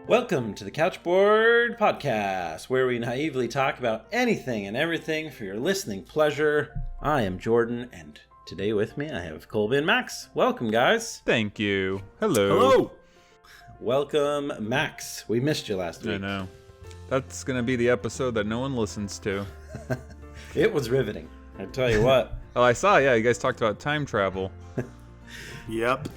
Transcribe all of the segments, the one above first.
Welcome to the Couchboard podcast, where we naively talk about anything and everything for your listening pleasure. I am Jordan, and today with me I have Colby and Max. Welcome, guys. Thank you. Hello. Hello. Welcome, Max. We missed you last week. I know. That's going to be the episode that no one listens to. It was riveting. I tell you what. Oh, I saw, you guys talked about time travel. Yep.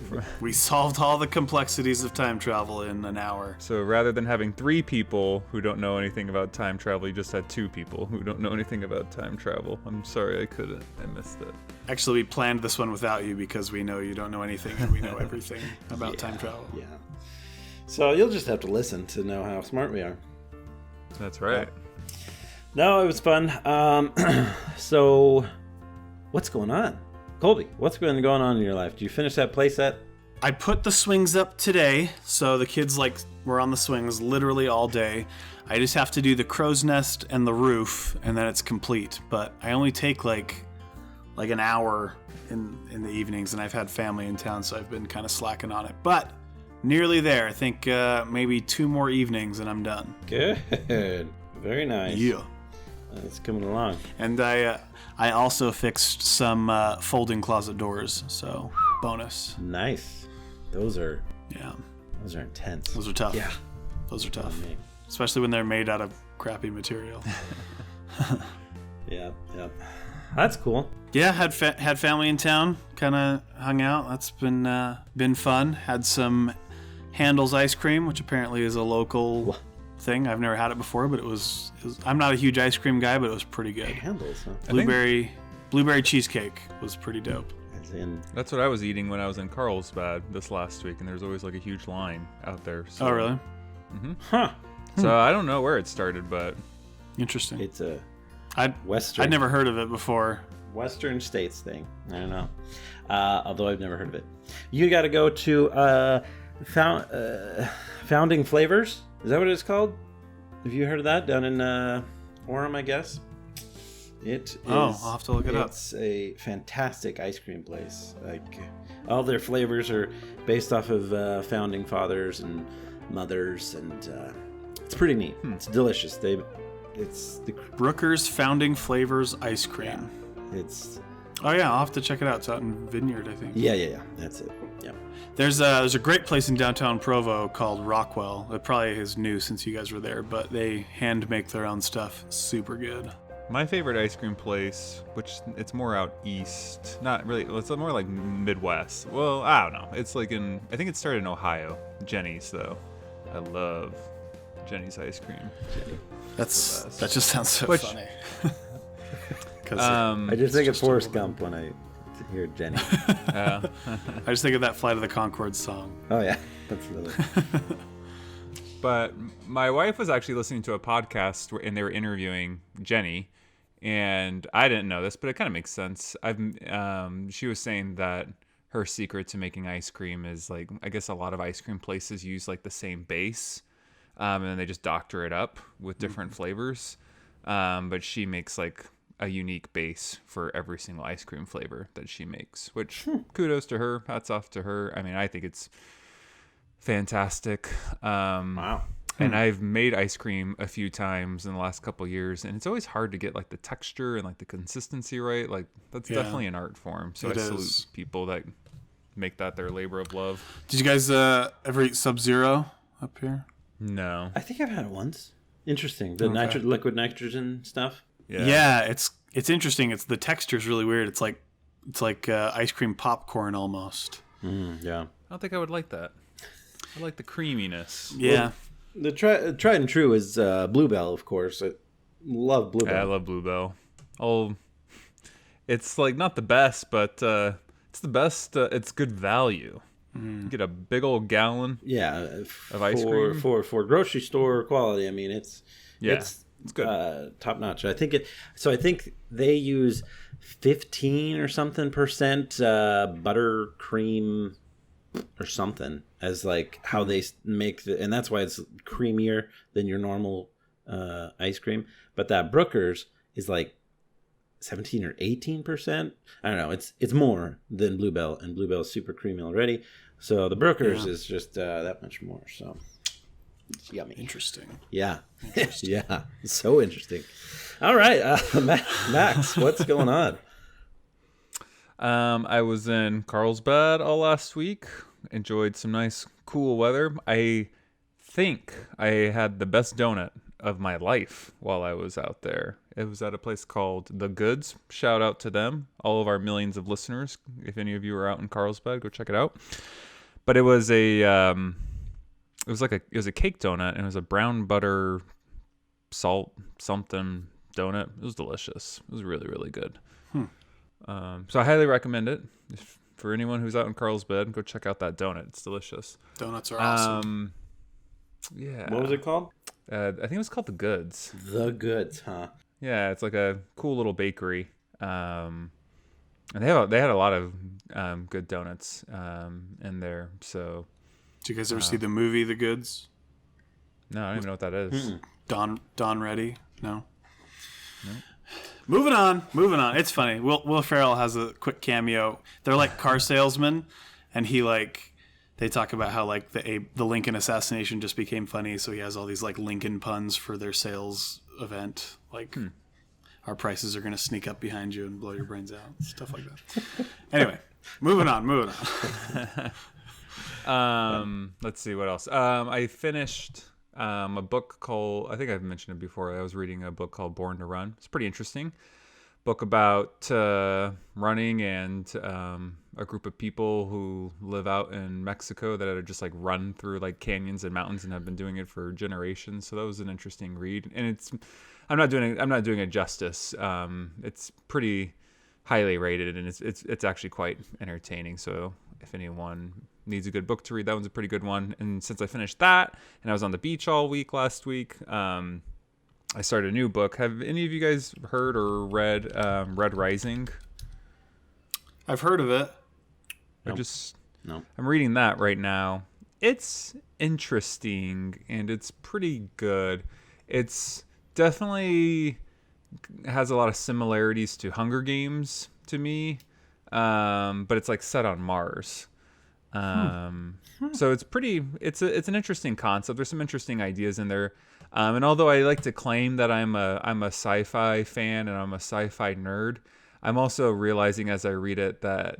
We solved all the complexities of time travel in an hour. So rather than having 3 people who don't know anything about time travel, you just had 2 people who don't know anything about time travel. I'm sorry I couldn't. I missed it. Actually, we planned this one without you because we know you don't know anything and we know everything about time travel. Yeah. So you'll just have to listen to know how smart we are. That's right. No, it was fun. So what's going on? Colby, what's been going on in your life? Did you finish that play set? I put the swings up today, so the kids were on the swings literally all day. I just have to do the crow's nest and the roof, and then it's complete. But I only take like an hour in the evenings, and I've had family in town, so I've been kind of slacking on it. But nearly there. I think maybe 2 more evenings, and I'm done. Good. Very nice. Yeah. It's coming along. And I also fixed some folding closet doors, so bonus. Nice. Those are intense. Those are tough. Yeah. Those are tough. Especially when they're made out of crappy material. Yeah. That's cool. Yeah, had family in town, kind of hung out. That's been fun. Had some Handel's ice cream, which apparently is a local thing. I've never had it before, but it was I'm not a huge ice cream guy, but it was pretty good. Handles, huh? Blueberry cheesecake was pretty dope. That's what I was eating when I was in Carlsbad this last week, and there's always like a huge line out there. So. Oh, really? Mm-hmm. Huh. So I don't know where it started, but interesting. It's a I'd never heard of it before. Western States thing. I don't know. Although I've never heard of it. You got to go to Founding Flavors. Is that what it's called? Have you heard of that? Down in Orem, I guess. It is. Oh, I'll have to look it up. It's a fantastic ice cream place. Like all their flavors are based off of founding fathers and mothers, and it's pretty neat. It's delicious. It's the Brooker's Founding Flavors ice cream. Yeah, it's. Oh yeah, I'll have to check it out. It's out in Vineyard, I think. Yeah. That's it. Yeah. There's a great place in downtown Provo called Rockwell. It probably is new since you guys were there, but they hand make their own stuff. Super good. my favorite ice cream place, which it's more out east, not really, it's more like Midwest. Well, I don't know. It's like I think it started in Ohio. Jenny's, though. I love Jenny's ice cream. That just sounds so funny. I just think of Forrest Gump when I hear Jenny. I just think of that Flight of the Conchords song. Oh yeah, that's really. But my wife was actually listening to a podcast and they were interviewing Jenny, and I didn't know this, but it kind of makes sense. She was saying that her secret to making ice cream is, like, I guess a lot of ice cream places use like the same base, and then they just doctor it up with different flavors. But she makes like a unique base for every single ice cream flavor that she makes, which kudos to her, hats off to her. I mean, I think it's fantastic. Wow. And I've made ice cream a few times in the last couple of years, and it's always hard to get like the texture and like the consistency right. Like that's definitely an art form. So I salute people that make that their labor of love. Did you guys ever eat Sub-Zero up here? No. I think I've had it once. Interesting. The liquid nitrogen stuff. Yeah, it's interesting. The texture's really weird. It's like ice cream popcorn almost. Yeah. I don't think I would like that. I like the creaminess. Yeah. Well, the tried and true is Bluebell, of course. I love Bluebell. Yeah, I love Bluebell. It's like not the best, but it's the best. It's good value. You get a big old gallon. Of ice cream for grocery store quality. I mean, it's good, top notch. I think they use 15 or something % buttercream or something as like how they make and that's why it's creamier than your normal ice cream. But that Brooker's is like 17 or 18%. I don't know. It's more than Bluebell, and Bluebell is super creamy already. So the Brooker's is just that much more. So It's yummy. Interesting. Yeah. Yeah. So interesting. All right. Max, what's going on? I was in Carlsbad all last week. Enjoyed some nice, cool weather. I think I had the best donut of my life while I was out there. It was at a place called The Goods. Shout out to them, all of our millions of listeners. If any of you are out in Carlsbad, go check it out. But it was a it was a cake donut, and it was a brown butter salt something donut. It was delicious. It was really, really good. So I highly recommend it. For anyone who's out in Carlsbad, go check out that donut. It's delicious. Donuts are awesome. Yeah. What was it called? I think it was called The Goods. The Goods, huh? Yeah, it's like a cool little bakery. And they had a lot of good donuts in there. So. Did you guys ever see the movie The Goods? No, I don't even know what that is. Don Reddy? No. Moving on. It's funny. Will Ferrell has a quick cameo. They're like car salesmen, and they talk about how like the Lincoln assassination just became funny, so he has all these like Lincoln puns for their sales event, like our prices are going to sneak up behind you and blow your brains out, stuff like that. Anyway, moving on. Let's see what else. I finished a book called, I think I've mentioned it before. I was reading a book called Born to Run. It's pretty interesting. Book about running and a group of people who live out in Mexico that are just like run through like canyons and mountains and have been doing it for generations. So that was an interesting read. And I'm not doing it justice. It's pretty highly rated, and it's actually quite entertaining. So if anyone needs a good book to read, that one's a pretty good one. And since I finished that and I was on the beach all week last week, I started a new book. Have any of you guys heard or read Red Rising? I've heard of it. No. I'm reading that right now. It's interesting and it's pretty good. It's definitely has a lot of similarities to Hunger Games to me, but it's like set on Mars. So it's an interesting concept. There's some interesting ideas in there. And although I like to claim that I'm a sci-fi fan and I'm a sci-fi nerd, I'm also realizing as I read it that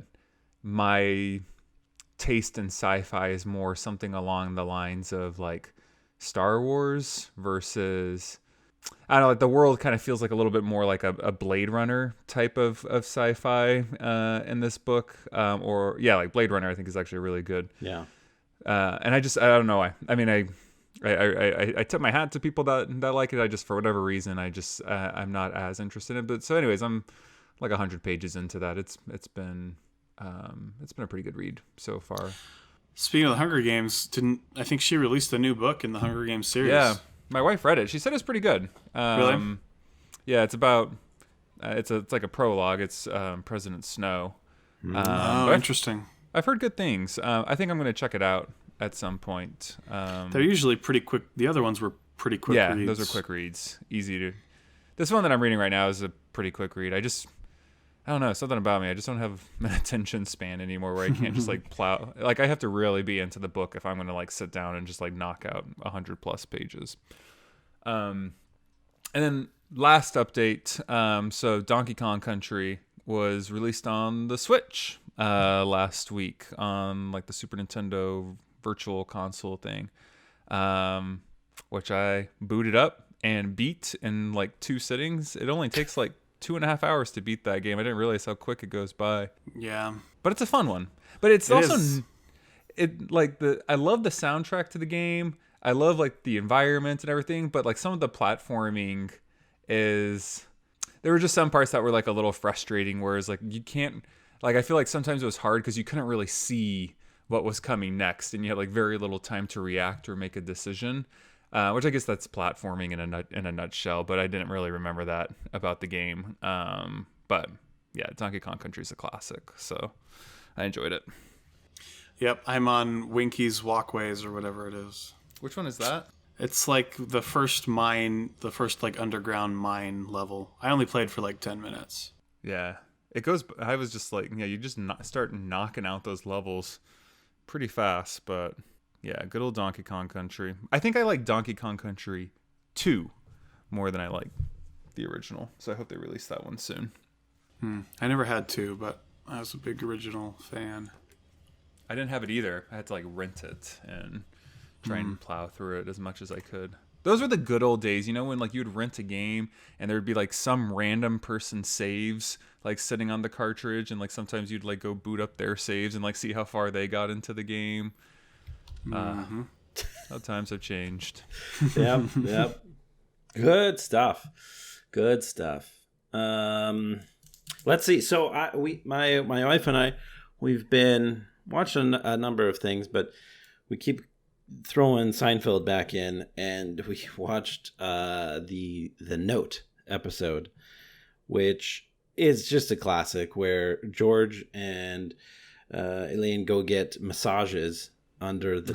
my taste in sci-fi is more something along the lines of like Star Wars versus, I don't know, like the world kind of feels like a little bit more like a Blade Runner type of sci-fi in this book. Like Blade Runner I think is actually really good. Yeah. And I don't know why. I mean, I tip my hat to people that like it. I just, for whatever reason, I'm not as interested in it. But so anyways, I'm like 100 pages into that. It's been a pretty good read so far. Speaking of the Hunger Games, I think she released a new book in the Hunger Games series? Yeah, my wife read it. She said it's pretty good. Really? Yeah, it's about it's like a prologue. It's President Snow. Interesting. I've heard good things. I think I'm going to check it out at some point. They're usually pretty quick. The other ones were pretty quick reads. Yeah, those are quick reads. Easy to... This one that I'm reading right now is a pretty quick read. I don't know, something about me. I just don't have an attention span anymore where I can't just like plow. Like I have to really be into the book if I'm going to like sit down and just like knock out 100+ pages. And then last update. So Donkey Kong Country was released on the Switch last week on like the Super Nintendo Virtual Console thing, which I booted up and beat in like 2 sittings. It only takes like 2.5 hours to beat that game. I didn't realize how quick it goes by. Yeah, but it's a fun one. But it's also I love the soundtrack to the game. I love like the environment and everything. But like some of the platforming there were just some parts that were like a little frustrating. Whereas like you can't, like I feel like sometimes it was hard because you couldn't really see what was coming next, and you had like very little time to react or make a decision. Which I guess that's platforming in a nutshell, but I didn't really remember that about the game. But yeah, Donkey Kong Country is a classic, so I enjoyed it. Yep, I'm on Winky's Walkways or whatever it is. Which one is that? It's like the first like underground mine level. I only played for like 10 minutes. Yeah, I was just like, yeah, you just start knocking out those levels pretty fast, but Yeah, good old Donkey Kong Country. I think I like Donkey Kong Country 2 more than I like the original. So I hope they release that one soon. I never had 2, but I was a big original fan. I didn't have it either. I had to like rent it and try and plow through it as much as I could. Those were the good old days, you know, when like you'd rent a game and there'd be like some random person saves like sitting on the cartridge, and like sometimes you'd like go boot up their saves and like see how far they got into the game. How times have changed. Yep. Good stuff. Let's see. So my wife and I, we've been watching a number of things, but we keep throwing Seinfeld back in, and we watched the Note episode, which is just a classic where George and Elaine go get massages under the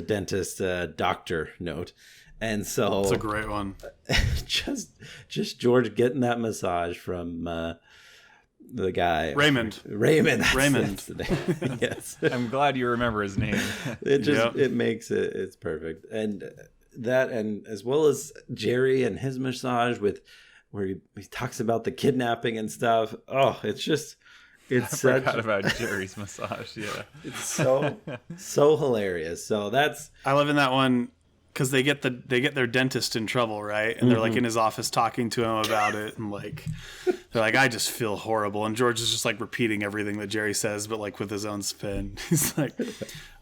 dentist doctor Note. And so it's a great one. just George getting that massage from the guy Raymond. That's the name. Yes. I'm glad you remember his name. It makes it's perfect. And that, and as well as Jerry and his massage where he talks about the kidnapping and stuff. Oh, I forgot about Jerry's massage. Yeah, it's so hilarious. So I love in that one. Because they get their dentist in trouble, right? And they're like in his office talking to him about it, and like they're like, I just feel horrible. And George is just like repeating everything that Jerry says, but like with his own spin. He's like,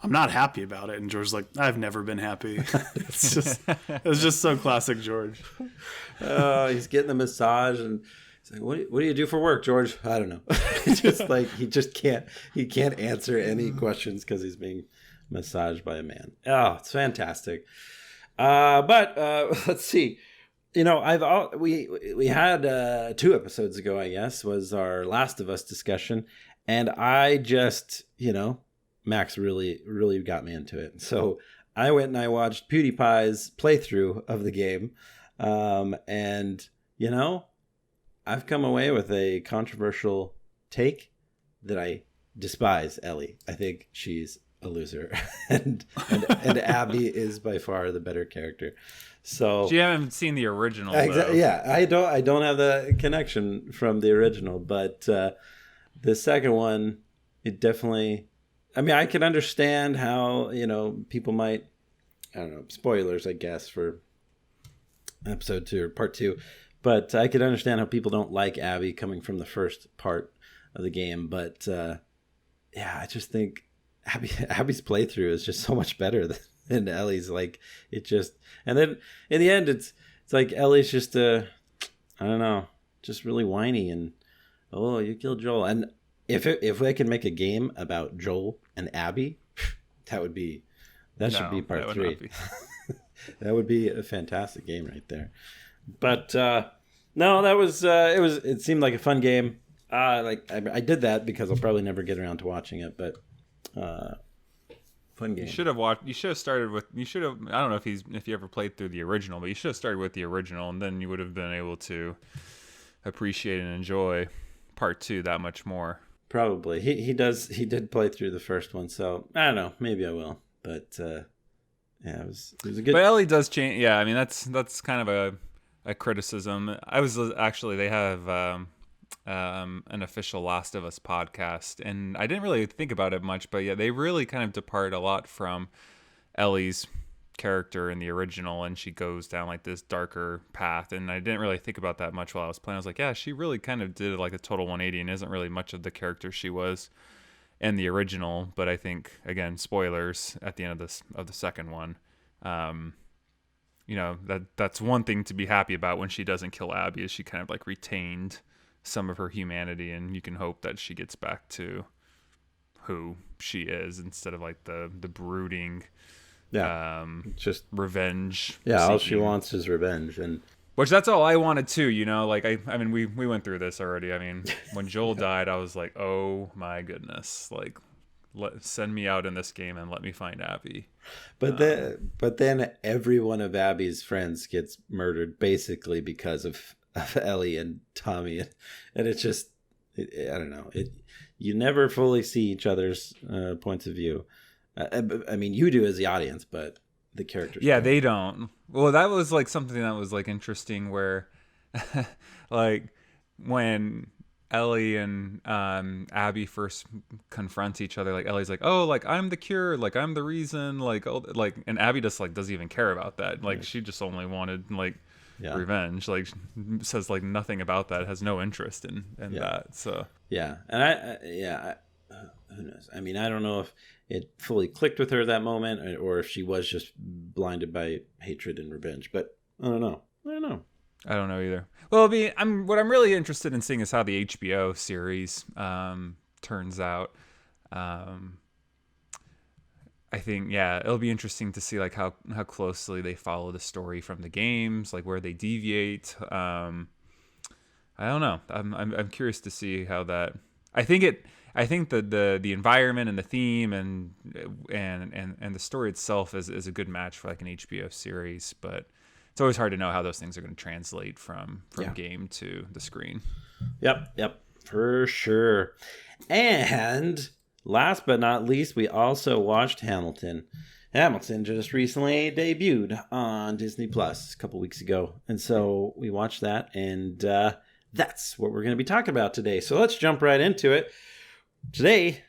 I'm not happy about it. And George's like, I've never been happy. It's just so classic George. He's getting a massage, and he's like, what do you do for work, George? I don't know. He can't answer any questions because he's being massaged by a man. Oh, it's fantastic. But let's see. You know, we had 2 episodes ago, I guess, was our Last of Us discussion, and I just, Max really, really got me into it. So I went and I watched PewDiePie's playthrough of the game, and I've come away with a controversial take that I despise Ellie. I think she's a loser, and Abby is by far the better character. So you haven't seen the original, exactly. Yeah, I don't have the connection from the original, but the second one, it definitely. I mean, I can understand how people might. I don't know, spoilers, I guess, for episode 2 or part 2, but I could understand how people don't like Abby coming from the first part of the game. But I just think Abby's playthrough is just so much better than Ellie's. Like, it just, and then in the end, it's like Ellie's just I don't know, just really whiny and, oh, you killed Joel. And if I can make a game about Joel and Abby, should be part 3. That would be a fantastic game right there. But no, that was it seemed like a fun game. I did that because I'll probably never get around to watching it, but fun game. You should have started with. I don't know if you ever played through the original, but you should have started with the original, and then you would have been able to appreciate and enjoy part 2 that much more. Probably he did play through the first one, so I don't know. Maybe I will, but it was a good. But Ellie does change. Yeah, I mean that's kind of a criticism. They have. An official Last of Us podcast, and I didn't really think about it much, but yeah, they really kind of depart a lot from Ellie's character in the original, and she goes down like this darker path, and I didn't really think about that much while I was playing. I was like, yeah, she really kind of did like a total 180 and isn't really much of the character she was in the original. But I think, again, spoilers at the end of the second one, that's one thing to be happy about when she doesn't kill Abby, is she kind of like retained some of her humanity, and you can hope that she gets back to who she is instead of like the brooding just revenge all she wants is revenge, and which that's all I wanted too, like I mean we went through this already. I mean, when Joel died, I was like, oh my goodness, like send me out in this game and let me find Abby. But then every one of Abby's friends gets murdered basically because of Ellie and Tommy, and it's just I don't know, you never fully see each other's points of view, I mean, you do as the audience, but the characters. Yeah, they don't. Well, that was like something that was like interesting where like when Ellie and Abby first confront each other, like Ellie's like, "Oh, like I'm the cure, like I'm the reason," like oh, like, and Abby just like doesn't even care about that. Like she just only wanted like revenge. Like says like nothing about that, has no interest in that. So yeah, and who knows? I mean, I don't know if it fully clicked with her that moment, or if she was just blinded by hatred and revenge. But I don't know. I don't know either. Well, what I'm really interested in seeing is how the HBO series turns out. I think it'll be interesting to see like how closely they follow the story from the games, like where they deviate. I don't know. I'm curious to see how that. I think the environment and the theme and the story itself is a good match for like an HBO series, but it's always hard to know how those things are going to translate from game to the screen. Yep, for sure. And last but not least, we also watched Hamilton. Hamilton just recently debuted on Disney Plus a couple weeks ago, and so we watched that, and that's what we're going to be talking about today. So let's jump right into it. Today,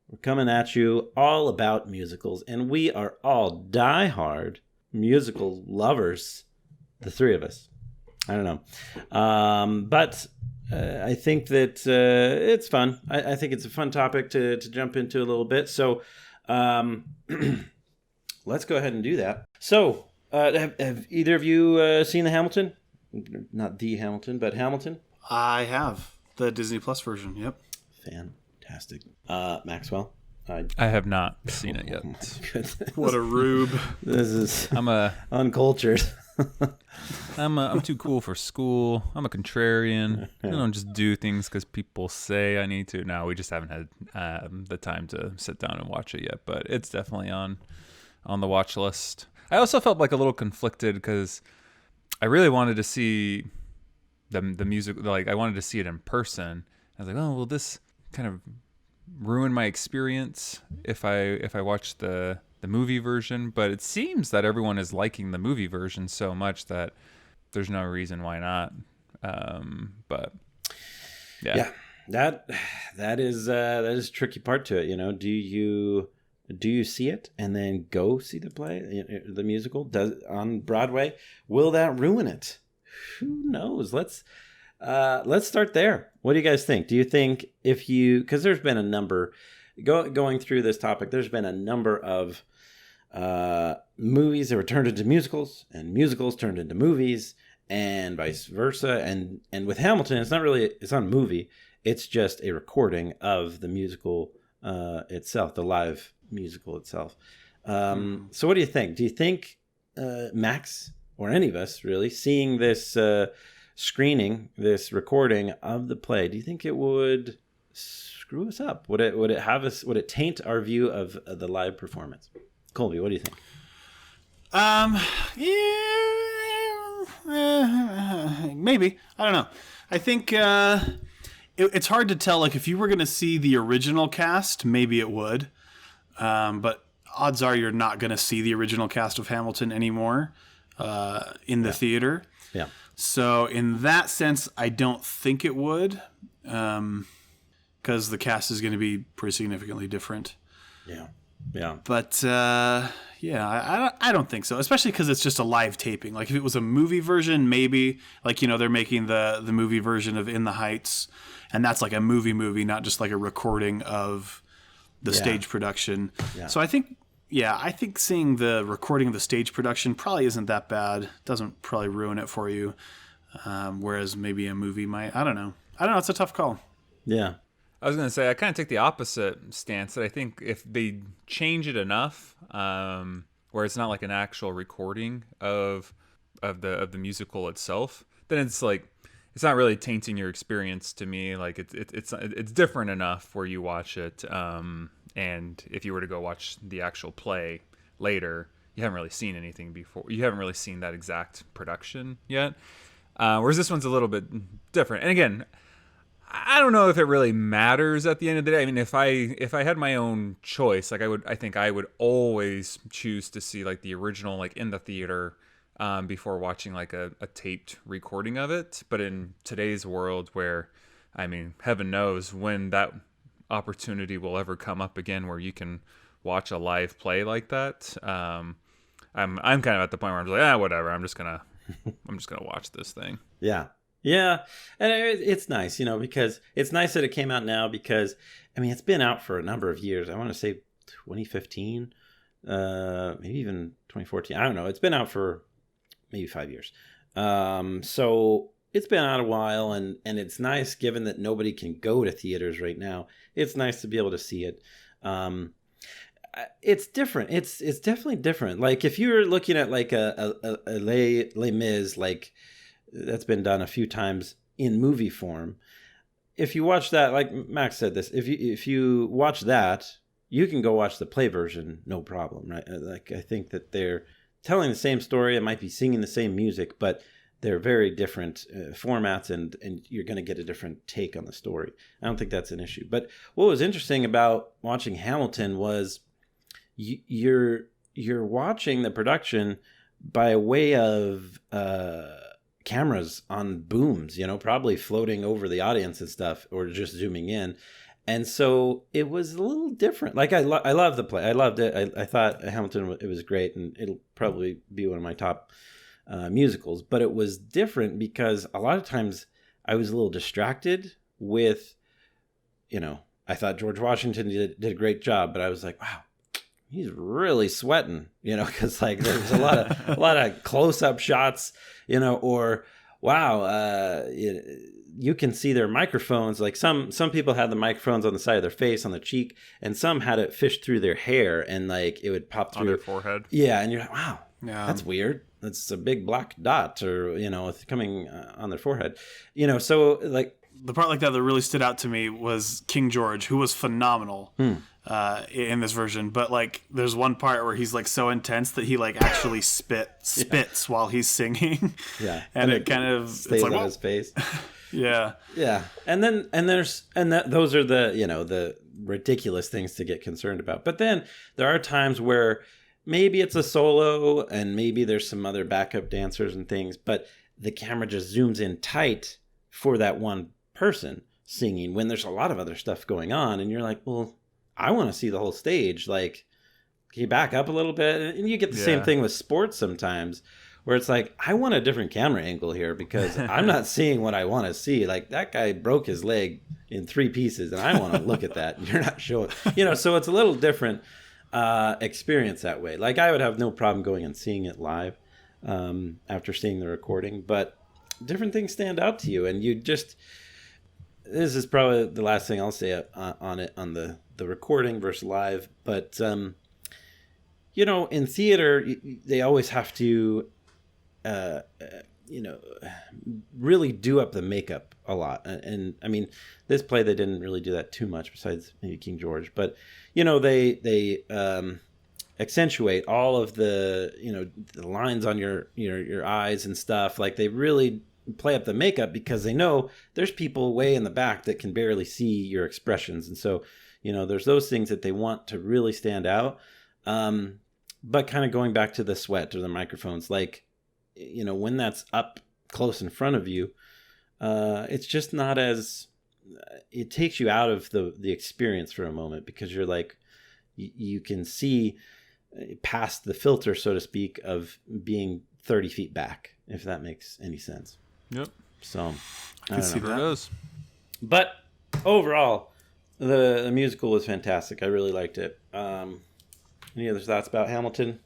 we're coming at you all about musicals, and we are all diehard musical lovers, the three of us. I don't know. But I think that it's fun. I think it's a fun topic to jump into a little bit. So let's go ahead and do that. So have either of you seen the Hamilton? Not the Hamilton, but Hamilton? I have. The Disney Plus version, yep. Fantastic. Maxwell? I have not seen it yet. What a rube. This is I'm uncultured. I'm too cool for school. I'm a contrarian. I don't just do things because people say I need to. No, we just haven't had the time to sit down and watch it yet. But it's definitely on the watch list. I also felt like a little conflicted because I really wanted to see the music. Like I wanted to see it in person. I was like, oh, will this kind of ruin my experience if I watch the movie version? But it seems that everyone is liking the movie version so much that there's no reason why not. But yeah, that is a tricky part to it. You know, do you see it and then go see the play, the musical on Broadway? Will that ruin it? Who knows? Let's start there. What do you guys think? Do you think because there's been a number, going through this topic, there's been a number of movies that were turned into musicals and musicals turned into movies and vice versa. And with Hamilton, it's not a movie. It's just a recording of the musical itself, the live musical itself. So what do you think? Do you think Max or any of us really seeing this screening, this recording of the play, do you think it would screw us up? Would it taint our view of the live performance? Colby, what do you think? Maybe. I don't know. I think it's hard to tell. Like if you were going to see the original cast, maybe it would. But odds are you're not going to see the original cast of Hamilton anymore in the theater. Yeah. So in that sense, I don't think it would, because the cast is going to be pretty significantly different. Yeah. But I don't think so, especially because it's just a live taping. Like if it was a movie version, maybe like, they're making the movie version of In the Heights, and that's like a movie, not just like a recording of the stage production. Yeah. So I think seeing the recording of the stage production probably isn't that bad. Doesn't probably ruin it for you. Whereas maybe a movie might. I don't know. It's a tough call. Yeah. I was going to say, I kind of take the opposite stance that I think if they change it enough, where it's not like an actual recording of the musical itself, then it's like, it's not really tainting your experience to me. Like it's different enough where you watch it. And if you were to go watch the actual play later, you haven't really seen anything before. You haven't really seen that exact production yet. Whereas this one's a little bit different. And again, I don't know if it really matters at the end of the day. I mean, if I had my own choice, like I think I would always choose to see like the original like in the theater before watching like a taped recording of it. But in today's world, where I mean, heaven knows when that opportunity will ever come up again, where you can watch a live play like that. I'm kind of at the point where I'm just like, whatever. I'm just gonna watch this thing. Yeah. Yeah, and it's nice, because it's nice that it came out now because, I mean, it's been out for a number of years. I want to say 2015, maybe even 2014. I don't know. It's been out for maybe 5 years. So it's been out a while, and it's nice given that nobody can go to theaters right now. It's nice to be able to see it. It's different. It's definitely different. Like if you're looking at like a Les Mis, like, that's been done a few times in movie form. If you watch that, like Max said this, if you watch that, you can go watch the play version, no problem, right? Like I think that they're telling the same story. It might be singing the same music, but they're very different formats, and you're going to get a different take on the story. I don't think that's an issue. But what was interesting about watching Hamilton was you're watching the production by way of cameras on booms, probably floating over the audience and stuff, or just zooming in. And so it was a little different. Like I love the play. I loved it. I thought Hamilton, it was great, and it'll probably be one of my top musicals. But it was different because a lot of times I was a little distracted with, I thought George Washington did a great job, but I was like, wow, he's really sweating, because like there's a lot of close-up shots, or wow, you can see their microphones. Like some people had the microphones on the side of their face, on the cheek, and some had it fished through their hair, and like it would pop through on their forehead. Yeah, and you're like, wow, that's weird. That's a big black dot, or it's coming on their forehead, So like the part like that really stood out to me was King George, who was phenomenal. In this version, but like there's one part where he's like so intense that he like actually spits while he's singing. Yeah, and it kind of stays on his face. Yeah, and those are the the ridiculous things to get concerned about. But then there are times where maybe it's a solo, and maybe there's some other backup dancers and things, but the camera just zooms in tight for that one person singing when there's a lot of other stuff going on, and you're like, well, I want to see the whole stage. Like, can you back up a little bit? And you get the same thing with sports sometimes, where it's like, I want a different camera angle here because I'm not seeing what I want to see. Like, that guy broke his leg in 3 pieces, and I want to look at that. And you're not showing, so it's a little different experience that way. Like, I would have no problem going and seeing it live after seeing the recording, but different things stand out to you, and you just... This is probably the last thing I'll say on it, on the recording versus live. But, in theater, they always have to, really do up the makeup a lot. And I mean, this play, they didn't really do that too much besides maybe King George. But, they accentuate all of the, the lines on your eyes and stuff. Like they really play up the makeup because they know there's people way in the back that can barely see your expressions. And so, there's those things that they want to really stand out. But kind of going back to the sweat or the microphones, like, when that's up close in front of you, it's just not as, it takes you out of the experience for a moment because you're like, you can see past the filter, so to speak, of being 30 feet back, if that makes any sense. Yep. So I can see where it goes. But overall, the musical was fantastic. I really liked it. Any other thoughts about Hamilton?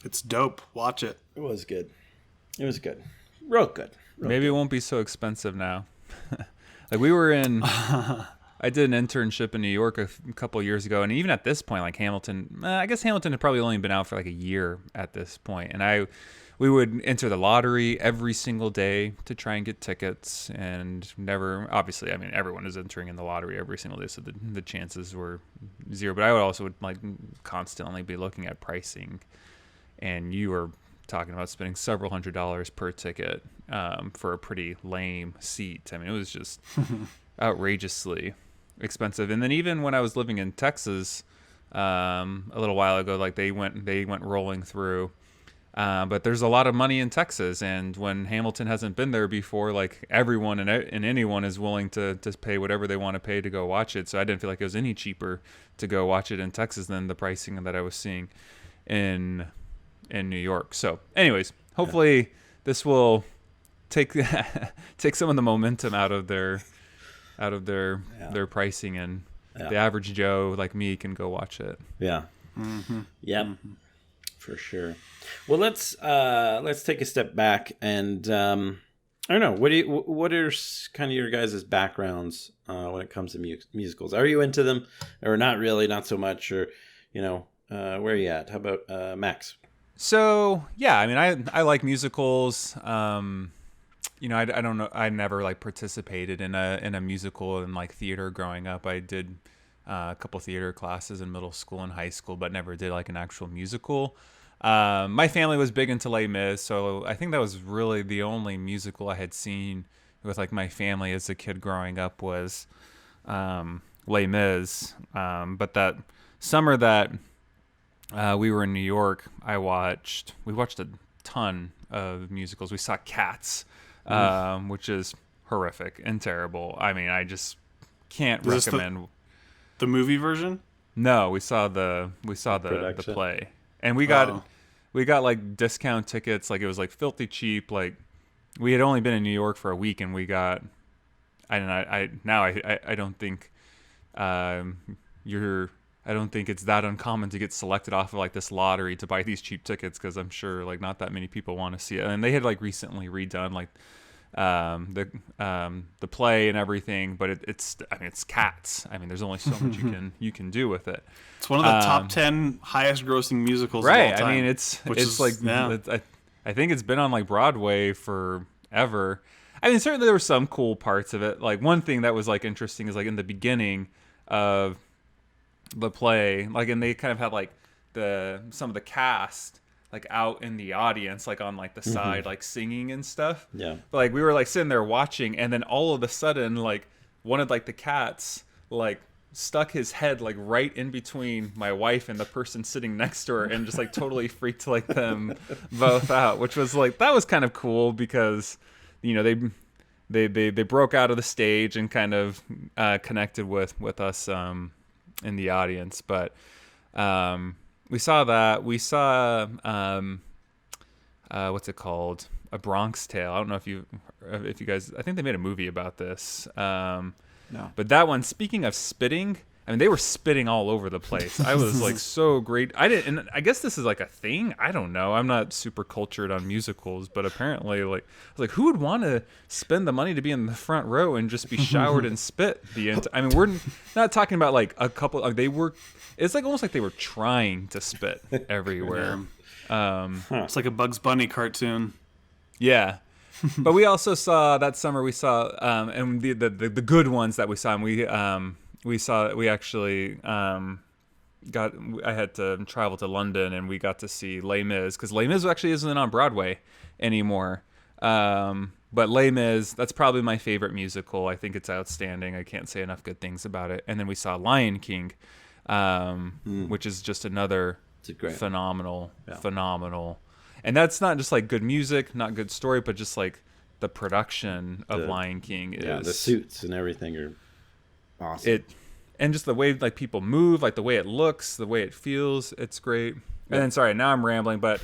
It's dope. Watch it. It was good. It was good. Real good. Maybe it won't be so expensive now. Like we were in... I did an internship in New York a couple of years ago, and even at this point, like Hamilton... I guess Hamilton had probably only been out for like a year at this point, and we would enter the lottery every single day to try and get tickets, and never, obviously, I mean, everyone is entering in the lottery every single day, so the chances were zero. But I would also like constantly be looking at pricing, and you were talking about spending several $100s per ticket for a pretty lame seat. I mean, it was just outrageously expensive. And then even when I was living in Texas a little while ago, like they went rolling through. But there's a lot of money in Texas, and when Hamilton hasn't been there before, like everyone and anyone is willing to pay whatever they want to pay to go watch it. So I didn't feel like it was any cheaper to go watch it in Texas than the pricing that I was seeing in New York. So anyways, hopefully this will take some of the momentum out of their pricing, and the average Joe like me can go watch it. Yeah. Mm-hmm. Yep. Mm-hmm. For sure. Well, let's take a step back and I don't know. What are kind of your guys' backgrounds when it comes to musicals? Are you into them, or not really, not so much, or where are you at? How about Max? So yeah, I mean, I like musicals. I don't know. I never like participated in a musical in like theater growing up. I did a couple theater classes in middle school and high school, but never did like an actual musical. My family was big into Les Mis, so I think that was really the only musical I had seen with like my family as a kid growing up was Les Mis. But that summer that we were in New York, we watched a ton of musicals. We saw Cats, which is horrific and terrible. I mean, I just can't recommend. The movie version? No, we saw the play, and we got like discount tickets. Like it was like filthy cheap. Like we had only been in New York for a week, and we got. I don't think I don't think it's that uncommon to get selected off of like this lottery to buy these cheap tickets, because I'm sure like not that many people want to see it. And they had like recently redone like the play and everything, but it's Cats. I mean, there's only so much you can do with it. It's one of the top 10 highest grossing musicals of all time. I mean, I think it's been on like Broadway forever. I mean, certainly there were some cool parts of it. Like one thing that was like interesting is like in the beginning of the play, like, and they kind of had like some of the cast like out in the audience, like on like the side, like singing and stuff. Yeah. But like we were like sitting there watching, and then all of a sudden, like one of like the cats like stuck his head like right in between my wife and the person sitting next to her, and just like totally freaked like them both out, which was like, that was kind of cool because, they broke out of the stage and kind of connected with us in the audience. But we saw that. We saw what's it called? A Bronx Tale. I don't know if you guys. I think they made a movie about this. No. But that one. Speaking of spitting, I mean, they were spitting all over the place. I was like so great. And I guess this is like a thing. I don't know. I'm not super cultured on musicals, but apparently, like, I was like, who would want to spend the money to be in the front row and just be showered in spit the entire? I mean, we're not talking about like a couple. They were. It's like almost like they were trying to spit everywhere. It's like a Bugs Bunny cartoon. Yeah. But we also saw that summer. We saw and the good ones that we saw. And we actually I had to travel to London, and we got to see Les Mis, because Les Mis actually isn't on Broadway anymore. But Les Mis, that's probably my favorite musical. I think it's outstanding. I can't say enough good things about it. And then we saw Lion King, which is just another phenomenal. And that's not just like good music, not good story, but just like the production of Lion King is. The suits and everything are awesome. And just the way like people move, like the way it looks, the way it feels, it's great. Yeah. And then, sorry, now I'm rambling, but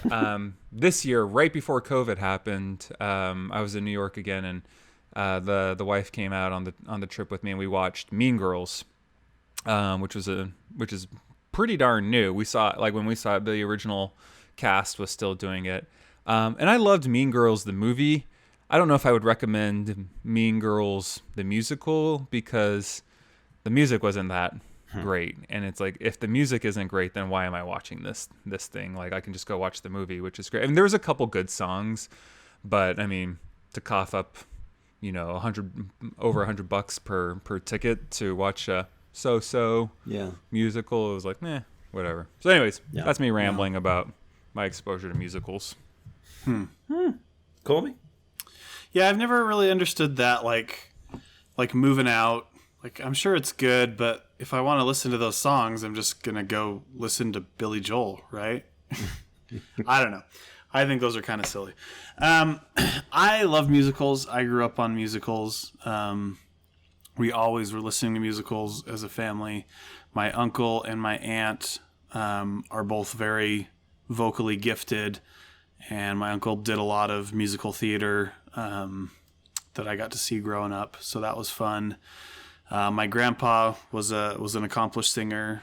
this year, right before COVID happened, I was in New York again, and the wife came out on the trip with me, and we watched Mean Girls, which is pretty darn new. We saw it, like when we saw it, the original cast was still doing it, and I loved Mean Girls the movie. I don't know if I would recommend Mean Girls the musical, because the music wasn't that great, and it's like, if the music isn't great, then why am I watching this thing? Like, I can just go watch the movie, which is great. I mean, there was a couple good songs, but I mean, to cough up, over $100 per ticket to watch a musical, it was like, whatever. So anyways, that's me rambling about my exposure to musicals. Colby? Yeah, I've never really understood that, like moving out. Like, I'm sure it's good, but if I want to listen to those songs, I'm just going to go listen to Billy Joel, right? I don't know. I think those are kind of silly. I love musicals. I grew up on musicals. We always were listening to musicals as a family. My uncle and my aunt are both very vocally gifted, and my uncle did a lot of musical theater that I got to see growing up, so that was fun. My grandpa was an accomplished singer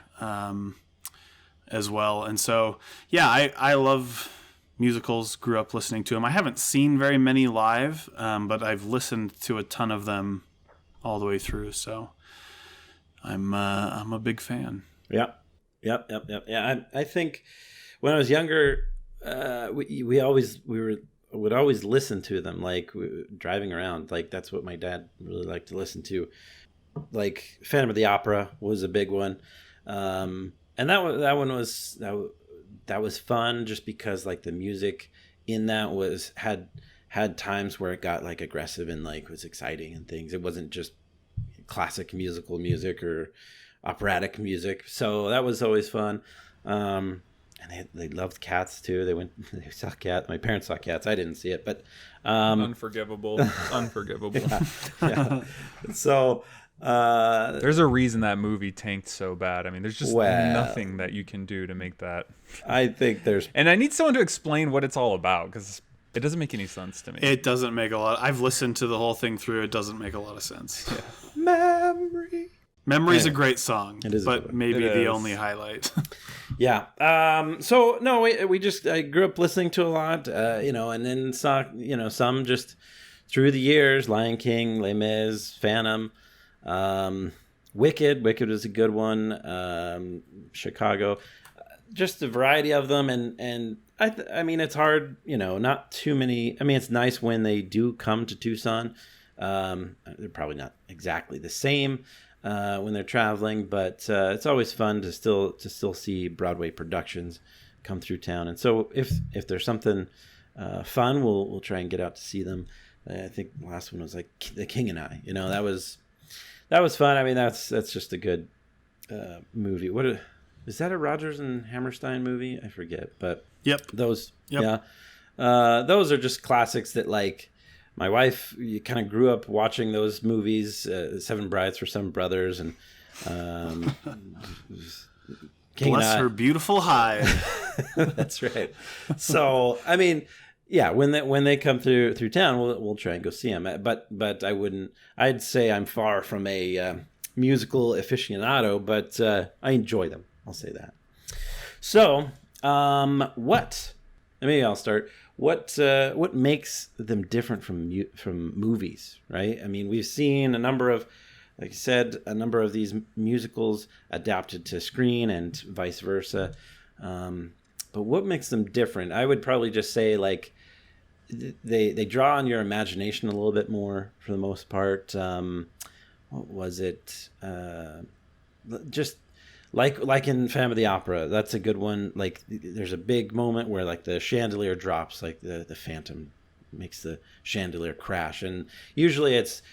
as well, and so yeah, I love musicals. Grew up listening to them. I haven't seen very many live, but I've listened to a ton of them all the way through. So I'm a big fan. Yep. Yeah, I think when I was younger, we would always listen to them, like driving around. Like that's what my dad really liked to listen to. Like Phantom of the Opera was a big one, and that was fun just because like the music in that had times where it got like aggressive and like was exciting and things. It wasn't just classic musical music or operatic music, so that was always fun. And they loved Cats too. They saw Cats. My parents saw Cats. I didn't see it, but Unforgivable. yeah. So there's a reason that movie tanked so bad. I mean, there's just nothing that you can do to make that. I think there's, and I need someone to explain what it's all about, because it doesn't make any sense to me. It doesn't make a lot. I've listened to the whole thing through. It doesn't make a lot of sense. Yeah. Memory's a great song, it is, but maybe the only highlight. Yeah. So no, I grew up listening to a lot, and then saw, some just through the years: Lion King, Les Mis, Phantom, Wicked. Wicked was a good one. Chicago, just a variety of them, and I mean, it's hard, not too many. I mean, it's nice when they do come to Tucson. They're probably not exactly the same when they're traveling, but it's always fun to still see Broadway productions come through town. And so if there's something fun, we'll try and get out to see them. I think the last one was like The King and I. That was fun. I mean, that's just a good movie. Is that a Rodgers and Hammerstein movie? I forget, but Yep. Yeah, those are just classics that, like, my wife kind of grew up watching those movies, Seven Brides for Seven Brothers, and Bless her beautiful hide. That's right. So, I mean, yeah, when they come through town, we'll try and go see them. But I'd say I'm far from a musical aficionado, but I enjoy them. I'll say that. So, maybe I'll start. What makes them different from movies, right? I mean, we've seen a number of these musicals adapted to screen and vice versa. But what makes them different? I would probably just say, like, they draw on your imagination a little bit more for the most part. What was it? Just like in Phantom of the Opera, that's a good one. Like, there's a big moment where, like, the chandelier drops, like the Phantom makes the chandelier crash, and usually it's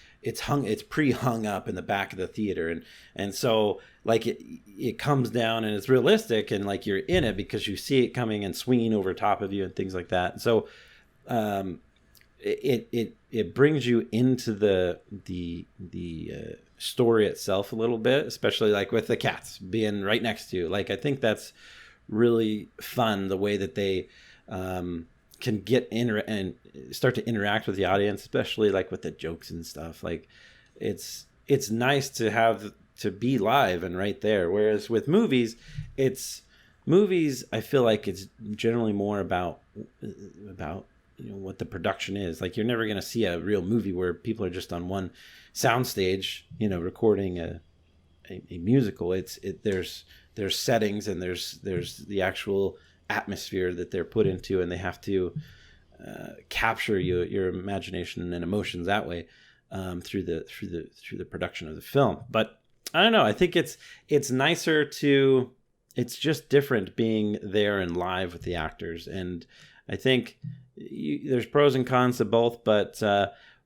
pre-hung up in the back of the theater, and so, like, it comes down and it's realistic, and, like, you're in it because you see it coming and swinging over top of you and things like that. So it brings you into the story itself a little bit, especially like with the cats being right next to you. Like, I think that's really fun, the way that they can get in and start to interact with the audience, especially like with the jokes and stuff. Like, it's nice to be live and right there. Whereas with movies, I feel like it's generally more about what the production is. Like, you're never going to see a real movie where people are just on one soundstage, recording a musical. There's settings, and there's the actual atmosphere that they're put into, and they have to capture your imagination and emotions that way through the production of the film. But I don't know. I think it's nicer to. It's just different being there and live with the actors, and I think there's pros and cons to both, but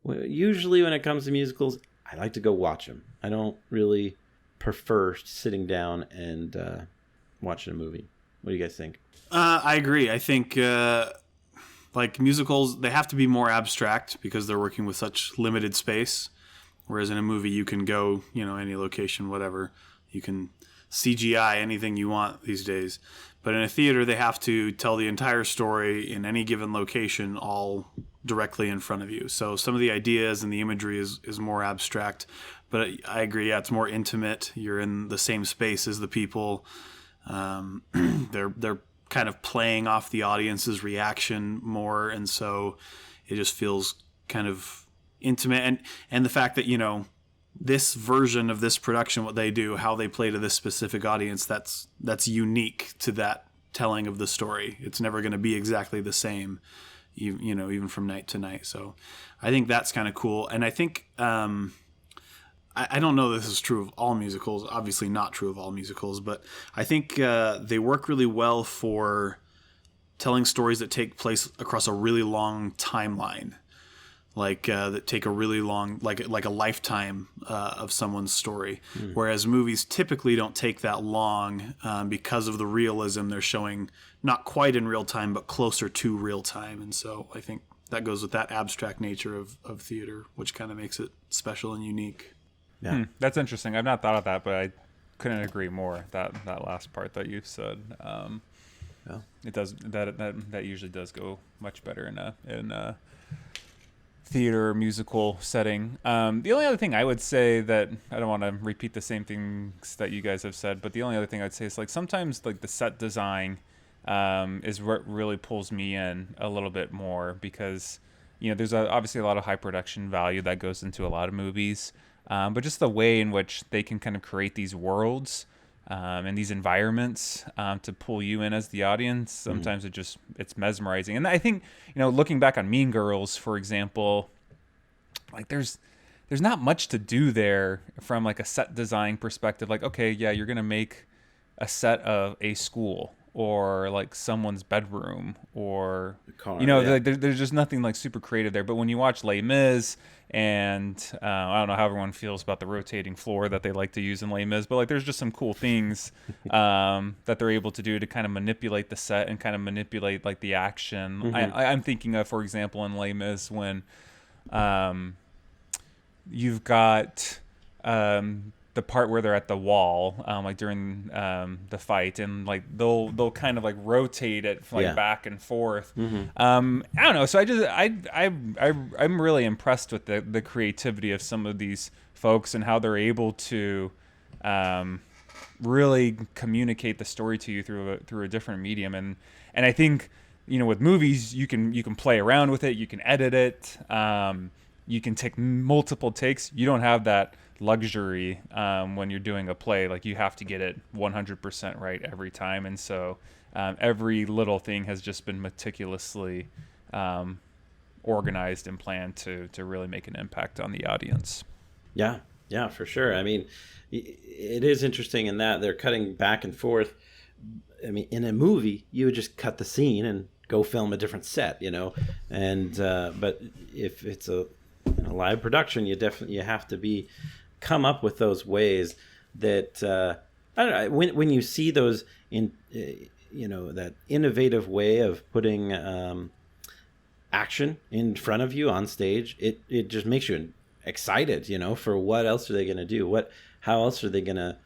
usually when it comes to musicals, I like to go watch them. I don't really prefer sitting down and watching a movie. What do you guys think? I agree. I think like musicals, they have to be more abstract because they're working with such limited space. Whereas in a movie, you can go, any location, whatever. You can CGI anything you want these days. But in a theater, they have to tell the entire story in any given location all directly in front of you. So some of the ideas and the imagery is more abstract. But I agree, yeah, it's more intimate. You're in the same space as the people. They're kind of playing off the audience's reaction more. And so it just feels kind of intimate. And the fact that, this version of this production, what they do, how they play to this specific audience, that's unique to that telling of the story. It's never going to be exactly the same, even from night to night. So I think that's kind of cool. And I think, I don't know this is true of all musicals, obviously not true of all musicals, but I think they work really well for telling stories that take place across a really long timeline. That take a really long, like a lifetime of someone's story. Whereas movies typically don't take that long because of the realism they're showing, not quite in real time, but closer to real time. And so I think that goes with that abstract nature of theater, which kind of makes it special and unique. Yeah, that's interesting. I've not thought of that, but I couldn't agree more. That last part that you said, it does that usually does go much better in a theater or musical setting. The only other thing I would say, that I don't want to repeat the same things that you guys have said, but the only other thing I'd say is sometimes the set design is what really pulls me in a little bit more, because there's obviously a lot of high production value that goes into a lot of movies, but just the way in which they can kind of create these worlds and these environments to pull you in as the audience. Sometimes it's mesmerizing. And I think, looking back on Mean Girls, for example, there's not much to do there from a set design perspective. Okay, yeah, you're going to make a set of a school or someone's bedroom or car, there's just nothing super creative there. But when you watch Les Mis, and I don't know how everyone feels about the rotating floor that they like to use in Les Mis, but there's just some cool things that they're able to do to kind of manipulate the set and kind of manipulate the action. I'm thinking of, for example, in Les Mis, when you've got the part where they're at the wall, during the fight, and they'll kind of rotate it back and forth. I don't know. So I'm really impressed with the creativity of some of these folks and how they're able to really communicate the story to you through a different medium. And I think with movies you can play around with it, you can edit it, you can take multiple takes. You don't have that luxury when you're doing a play. You have to get it 100% right every time, and so every little thing has just been meticulously organized and planned to really make an impact on the audience. Yeah, for sure. I mean, it is interesting in that they're cutting back and forth. I mean, in a movie you would just cut the scene and go film a different set, and but if it's a live production, you have to come up with those ways that I don't know, when you see those in that innovative way of putting action in front of you on stage, it just makes you excited, for what else are they going to do, how else are they going to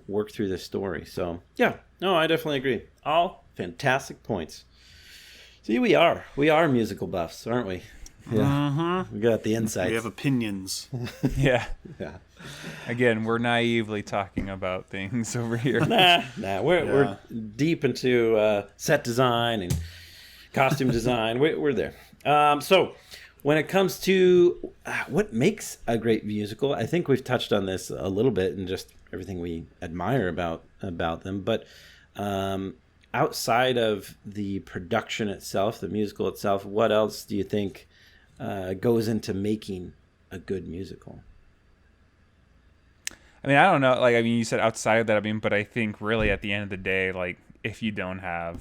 work through this story. So yeah, no, I definitely agree. All fantastic points. See, we are musical buffs, aren't we? Yeah, we got the insights. We have opinions. Yeah. Yeah. Again, we're naively talking about things over here. Nah. We're deep into set design and costume design. We're there. So when it comes to what makes a great musical, I think we've touched on this a little bit and just everything we admire about them. But outside of the production itself, the musical itself, what else do you think goes into making a good musical? I mean, I don't know. You said outside of that, but I think really at the end of the day, if you don't have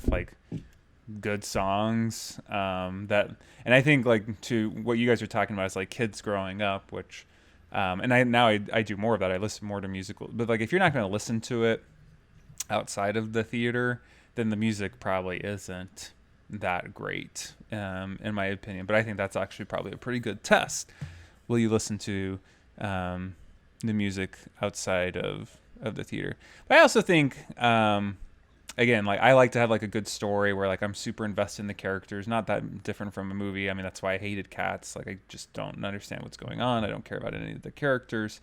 good songs. And I think like to what you guys are talking about is like kids growing up, which, and I do more of that. I listen more to musical, but like if you're not going to listen to it outside of the theater, then the music probably isn't that great, in my opinion. But I think that's actually probably a pretty good test. Will you listen to the music outside of the theater? But I also think, again, like I like to have like a good story where like I'm super invested in the characters. Not that different from a movie. I mean, that's why I hated Cats. Like I just don't understand what's going on. I don't care about any of the characters.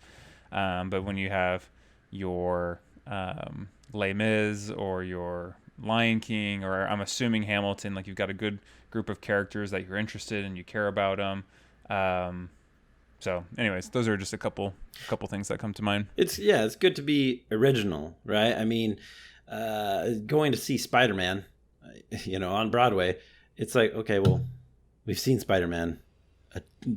But when you have your Les Mis or your Lion King, or I'm assuming Hamilton, like you've got a good group of characters that you're interested in, you care about them. So anyways, those are just a couple things that come to mind. It's good to be original, right? I mean, going to see Spider-Man, on Broadway, it's like, okay, well, we've seen Spider-Man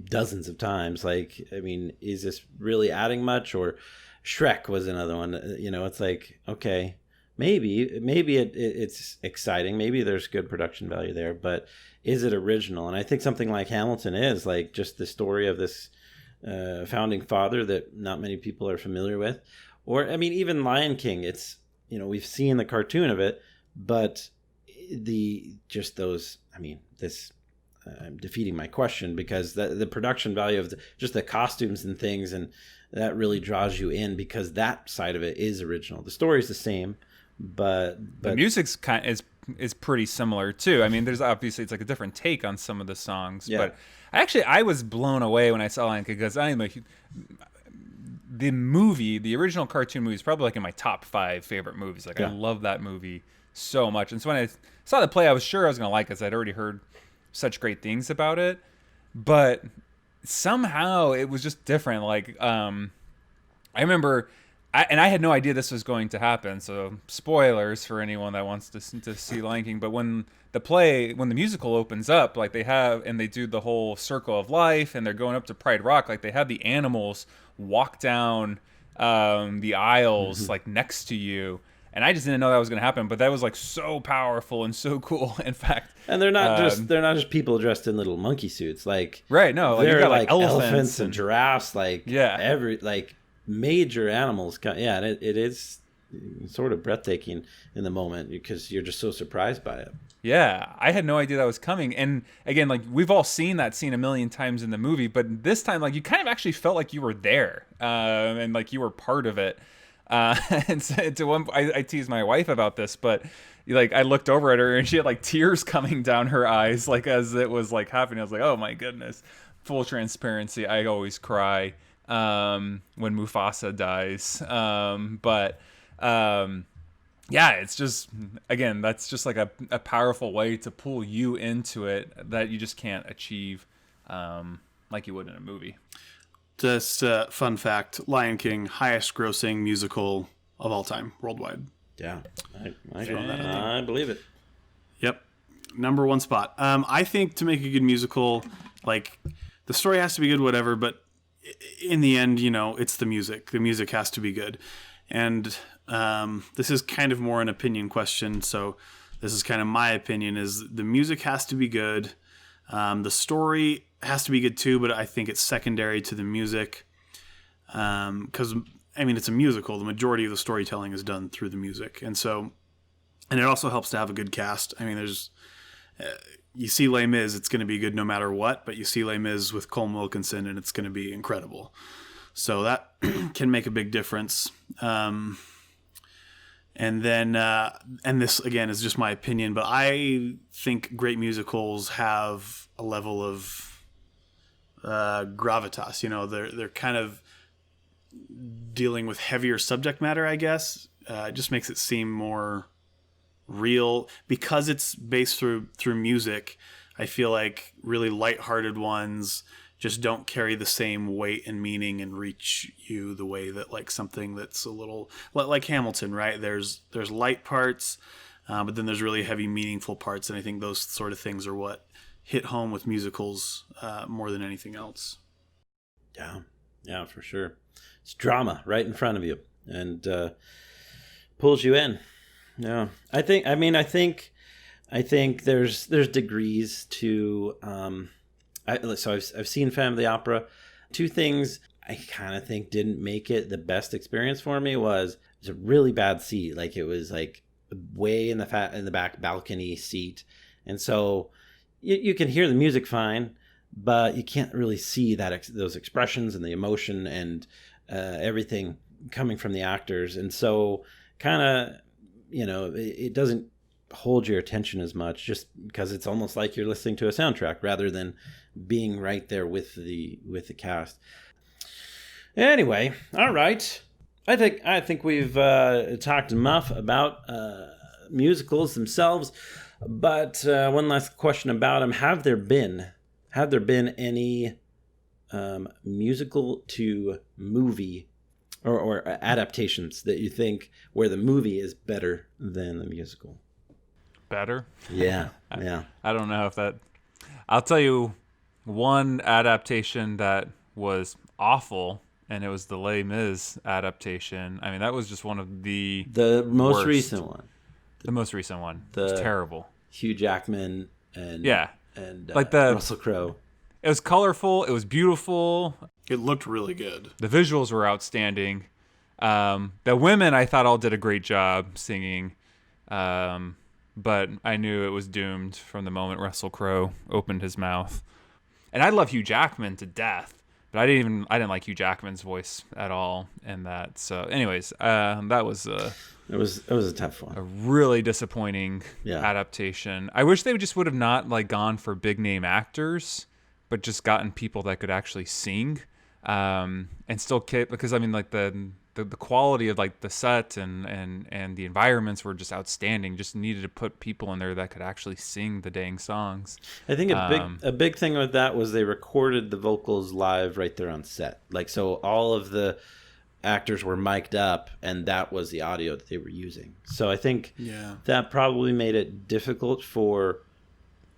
dozens of times. Like, I mean, is this really adding much? Or Shrek was another one. It's like, okay, maybe it's exciting. Maybe there's good production value there, but is it original? And I think something like Hamilton is like just the story of this founding father that not many people are familiar with. Or, I mean, even Lion King, it's, we've seen the cartoon of it, but I'm defeating my question, because the production value of just the costumes and things, and that really draws you in, because that side of it is original. The story's the same, but the music's is pretty similar too. I mean, there's obviously, it's like a different take on some of the songs, yeah. But I was blown away when I saw Lion King, because the movie, the original cartoon movie, is probably like in my top 5 favorite movies. Like, yeah. I love that movie so much. And so when I saw the play, I was sure I was going to like it, because I'd already heard such great things about it. But somehow it was just different. Like, I remember, I had no idea this was going to happen. So spoilers for anyone that wants to see Lion King. But when the musical opens up, like they do the whole circle of life, and they're going up to Pride Rock, like they have the animals walk down the aisles, mm-hmm. like next to you. And I just didn't know that was going to happen, but that was like so powerful and so cool. In fact, and they're not just people dressed in little monkey suits, like right? No, like, they're got, like elephants and giraffes, like yeah, major animals. Yeah, and it is sort of breathtaking in the moment, because you're just so surprised by it. Yeah, I had no idea that was coming. And again, like we've all seen that scene a million times in the movie, but this time, like you kind of actually felt like you were there, and like you were part of it. And so I teased my wife about this, but like I looked over at her and she had like tears coming down her eyes, like as it was like happening. I was like, oh my goodness. Full transparency, I always cry when Mufasa dies. Yeah, it's just, again, that's just like a powerful way to pull you into it that you just can't achieve like you would in a movie. Just fun fact, Lion King, highest grossing musical of all time worldwide. Yeah, I believe it. Yep, number 1 spot. I think to make a good musical, like the story has to be good, whatever, but in the end, it's the music. The music has to be good. And this is kind of more an opinion question, so this is kind of my opinion, is the music has to be good. The story has to be good too, but I think it's secondary to the music. Because, it's a musical. The majority of the storytelling is done through the music. And it also helps to have a good cast. You see Les Mis, it's going to be good no matter what, but you see Les Mis with Colm Wilkinson, and it's going to be incredible. So that can make a big difference. And then, and this again is just my opinion, but I think great musicals have a level of gravitas. They're kind of dealing with heavier subject matter, I guess. It just makes it seem more real because it's based through music. I feel like really lighthearted ones just don't carry the same weight and meaning and reach you the way that like something that's a little like Hamilton, right? There's light parts, but then there's really heavy, meaningful parts. And I think those sort of things are what hit home with musicals more than anything else. Yeah, for sure. It's drama right in front of you and pulls you in. Yeah, I think I think there's degrees to. I've seen Phantom of the Opera. Two things I kind of think didn't make it the best experience for me was it was a really bad seat. Like it was like way in the back balcony seat, and so you can hear the music fine, but you can't really see those expressions and the emotion and everything coming from the actors, and so kind of it doesn't hold your attention as much, just because it's almost like you're listening to a soundtrack rather than being right there with the cast. Anyway, all right. I think we've talked enough about musicals themselves, but one last question about them: Have there been any musical to movie or adaptations that you think where the movie is better than the musical? Better? Yeah. I don't know if that. I'll tell you one adaptation that was awful, and it was the Les Mis adaptation. I mean, that was just one of the most worst. recent one. The most recent one. It was terrible. Hugh Jackman and like Russell Crowe. It was colorful. It was beautiful. It looked really good. The visuals were outstanding. The women, I thought, all did a great job singing. But I knew it was doomed from the moment Russell Crowe opened his mouth. And I love Hugh Jackman to death, but I didn't like Hugh Jackman's voice at all in that. So, anyways, that was it was a tough one. A really disappointing adaptation. I wish they just would have not like gone for big name actors, but just gotten people that could actually sing, and still keep, because I mean like the quality of like the set and the environments were just outstanding. Just needed to put people in there that could actually sing the dang songs. I think a big thing with that was they recorded the vocals live right there on set. Like, so all of the actors were mic'd up, and that was the audio that they were using. So I think that probably made it difficult for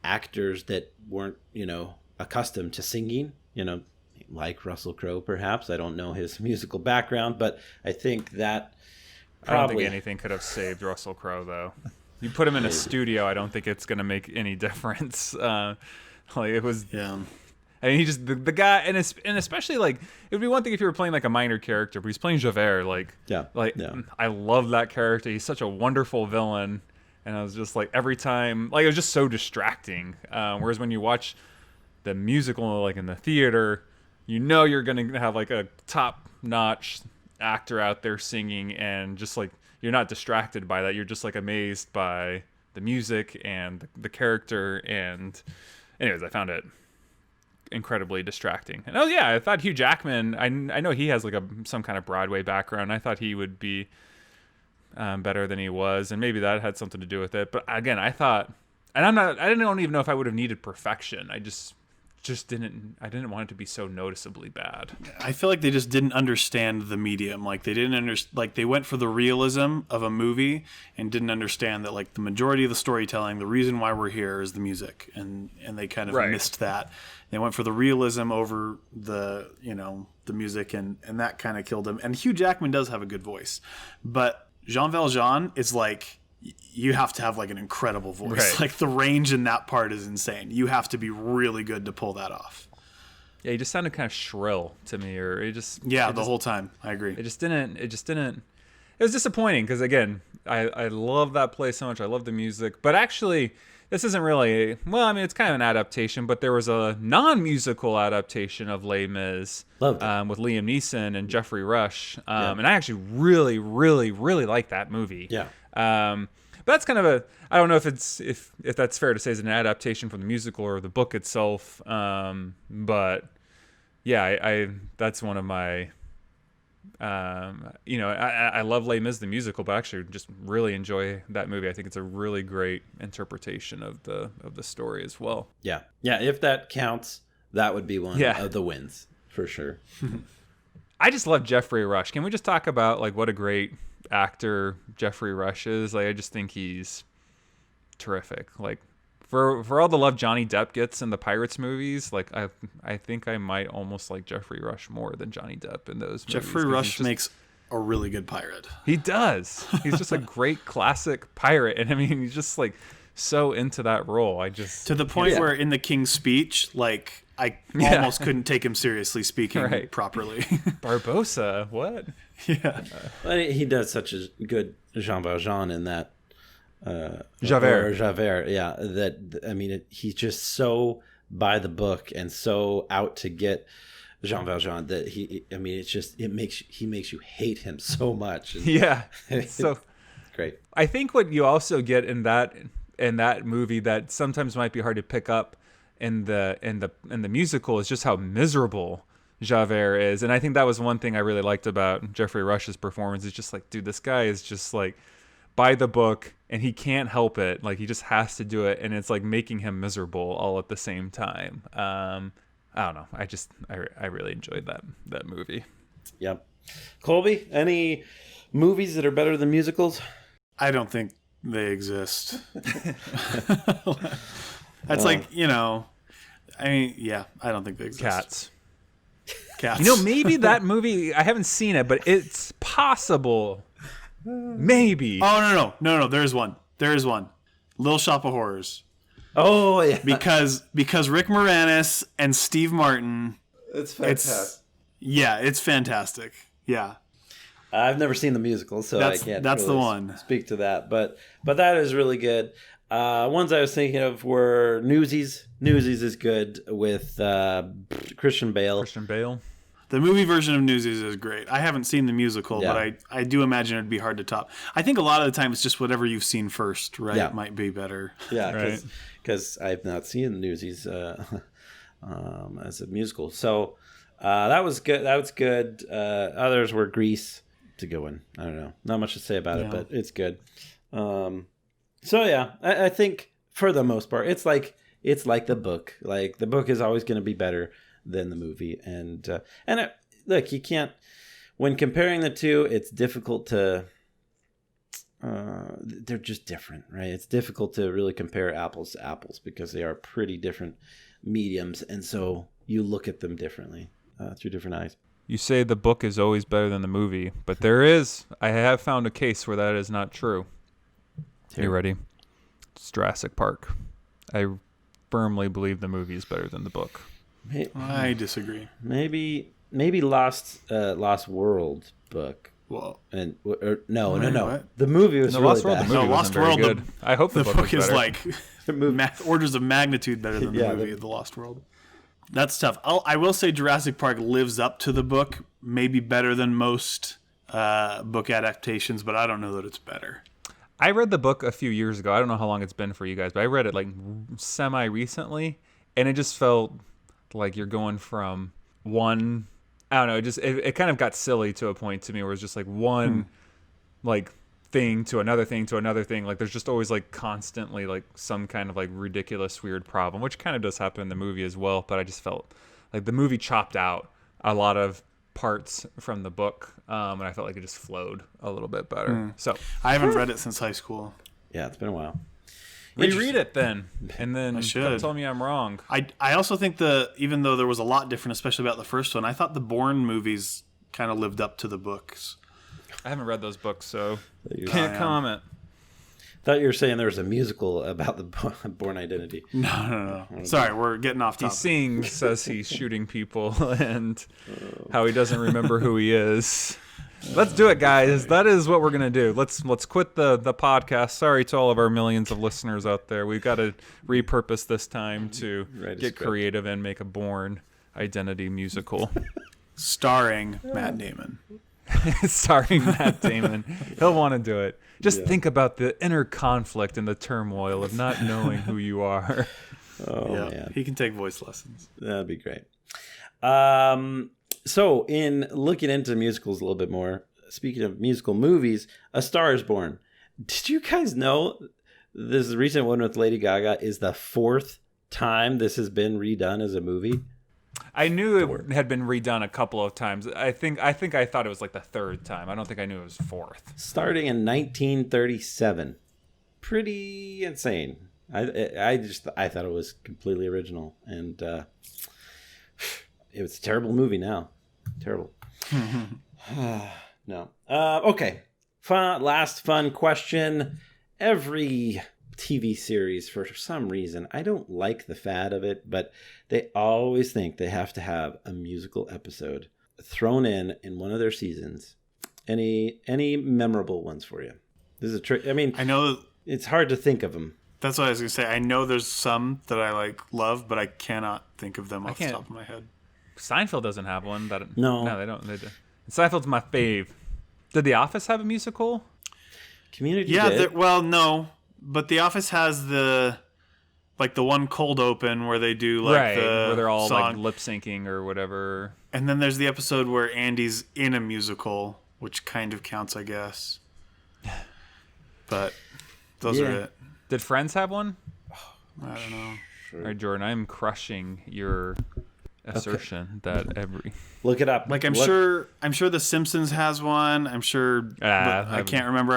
actors that weren't, accustomed to singing, like Russell Crowe, perhaps. I don't know his musical background, but I think that probably... I don't think anything could have saved Russell Crowe, though. You put him in a studio, I don't think it's going to make any difference. It was... Yeah. I mean, he just... The guy... And especially, like, it would be one thing if you were playing, like, a minor character, but he's playing Javert, I love that character. He's such a wonderful villain. And I was just, like, every time... Like, it was just so distracting. Whereas when you watch the musical, like, in the theater... you're going to have like a top-notch actor out there singing, and just like you're not distracted by that. You're just like amazed by the music and the character. And anyways, I found it incredibly distracting. And I thought Hugh Jackman, I know he has like some kind of Broadway background. I thought he would be better than he was, and maybe that had something to do with it. But again, I thought, and I don't even know if I would have needed perfection. I just didn't want it to be so noticeably bad. I feel like they just didn't understand the medium. Like they didn't like they went for the realism of a movie and didn't understand that like the majority of the storytelling, the reason why we're here is the music, and they kind of missed that. They went for the realism over the the music, and that kind of killed him. And Hugh Jackman does have a good voice, but Jean Valjean is like, you have to have like an incredible voice. Right. Like the range in that part is insane. You have to be really good to pull that off. Yeah, he just sounded kind of shrill to me, or whole time. I agree. It was disappointing because again, I love that play so much. I love the music, but actually this isn't really, it's kind of an adaptation, but there was a non-musical adaptation of Les Mis with Liam Neeson and Jeffrey Rush. And I actually really, really, really like that movie. Yeah. But that's kind of I don't know if that's fair to say is an adaptation from the musical or the book itself. But yeah, that's one of my, I love Les Mis the musical, but I actually just really enjoy that movie. I think it's a really great interpretation of the story as well. Yeah. Yeah. If that counts, that would be one of the wins for sure. I just love Jeffrey Rush. Can we just talk about like what a great actor Jeffrey Rush is? Like, I just think he's terrific. Like for all the love Johnny Depp gets in the Pirates movies, like I think I might almost like Jeffrey Rush more than Johnny Depp in those movies. Jeffrey Rush makes a really good pirate. He does. He's just a great classic pirate, and I mean he's just like so into that role. I just to the point where in the King's Speech, like I almost couldn't take him seriously speaking properly. Barbossa, what? Yeah, he does such a good Jean Valjean in that. Javert, yeah. That I mean, he's just so by the book and so out to get Jean Valjean that he makes you hate him so much. And yeah, so great. I think what you also get in that movie that sometimes might be hard to pick up in the musical is just how miserable Javert is, and I think that was one thing I really liked about Jeffrey Rush's performance. It's just like, dude, this guy is just like by the book, and he can't help it. Like, he just has to do it, and it's like making him miserable all at the same time. I don't know. I really enjoyed that movie. Yep. Colby, any movies that are better than musicals? I don't think they exist. That's like, I mean, yeah, I don't think they exist. Cats. Maybe that movie, I haven't seen it, but it's possible. Maybe. Oh, no. There is one. Little Shop of Horrors. Oh, yeah. Because Rick Moranis and Steve Martin. It's fantastic. It's fantastic. Yeah. I've never seen the musical, so I can't that's really the one. Speak to that. But that is really good. Ones I was thinking of were Newsies. Newsies is good with Christian Bale. The movie version of Newsies is great. I haven't seen the musical, but I do imagine it'd be hard to top. I think a lot of the time it's just whatever you've seen first, right? Yeah. It might be better. Yeah, because I've not seen Newsies as a musical. So that was good. Others were Grease. It's a good one. I don't know. Not much to say about it, but it's good. So yeah, I think for the most part, it's like the book. Like the book is always going to be better than the movie, and look, you can't. When comparing the two, it's difficult to. They're just different, right? It's difficult to really compare apples to apples because they are pretty different mediums, and so you look at them differently through different eyes. You say the book is always better than the movie, but I have found a case where that is not true. Are you ready? It's Jurassic Park. I firmly believe the movie is better than the book. I disagree. Maybe Lost World book. Well, no. What? The movie was really bad. Lost World. Good. I hope the book is better. like orders of magnitude better than the movie of The Lost World. That's tough. I will say Jurassic Park lives up to the book, maybe better than most book adaptations, but I don't know that it's better. I read the book a few years ago. I don't know how long it's been for you guys, but I read it like semi-recently, and it just felt like you're going from one... I don't know. It kind of got silly to a point to me where it's just like one like thing to another thing to another thing. Like there's just always like constantly like some kind of like ridiculous weird problem, which kind of does happen in the movie as well. But I just felt like the movie chopped out a lot of parts from the book, and I felt like it just flowed a little bit better. So I haven't read it since high school. Yeah, it's been a while. Reread it then, and then should. tell me I'm wrong. I also think even though there was a lot different, especially about the first one, I thought the Bourne movies kind of lived up to the books. I haven't read those books, so can't comment. Thought you were saying there was a musical about the Bourne Identity. No. Sorry, we're getting off topic. He says he's shooting people, and how he doesn't remember who he is. Let's do it, guys. That is what we're gonna do. Let's quit the podcast. Sorry to all of our millions of listeners out there. We've got to repurpose this time to get creative and make a Bourne Identity musical. Starring Matt Damon. Starring Matt Damon. He'll want to do it. Just think about the inner conflict and the turmoil of not knowing who you are. Man. He can take voice lessons. That'd be great. So, in looking into musicals a little bit more, speaking of musical movies, A Star is Born. Did you guys know this recent one with Lady Gaga is the 4th time this has been redone as a movie? I knew it had been redone a couple of times. I think I thought it was like the 3rd time. I don't think I knew it was 4th. Starting in 1937. Pretty insane. I thought it was completely original, and it was a terrible movie now. Terrible. No. Okay. Last fun question. Every TV series for some reason. I don't like the fad of it, but they always think they have to have a musical episode thrown in one of their seasons. Any memorable ones for you? This is a trick. I mean, I know it's hard to think of them. that's what I was gonna say. I know there's some that I like love, but I cannot think of them off the can't- top of my head. Seinfeld doesn't have one. No. they don't. They do. Seinfeld's my fave. Did The Office have a musical? Community Yeah, did. well, no, but The Office has the one cold open where they do like the where they're all song. like lip syncing or whatever. And then there's the episode where Andy's in a musical, which kind of counts, I guess. But those Yeah. are it. Did Friends have one? I don't know. All right, Jordan, I'm crushing your assertion that every Look it up. Like I'm Look- sure The Simpsons has one. I'm sure but I can't remember.